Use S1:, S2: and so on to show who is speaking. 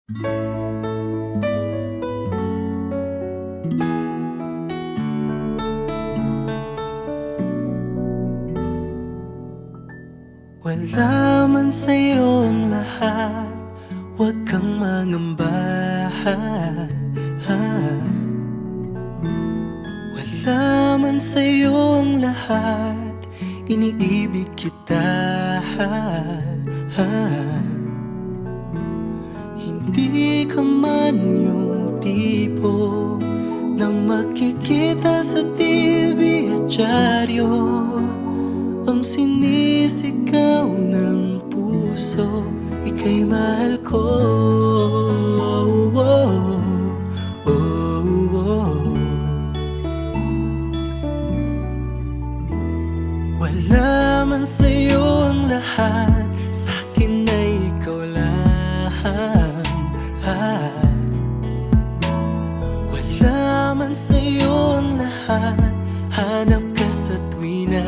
S1: Wala man sa'yo ang lahat, huwag kang mangamba. Wala man sa'yo ang lahat, iniibig kita. Hindi ka man yung tipo na makikita sa TV at dyaryo, ang sinisigaw ng puso, ika'y mahal ko. Wala man sa'yo ang lahat, sa'kin ay ikaw lang. Wala man sa'yo ang lahat, hanap ka sa tuwina.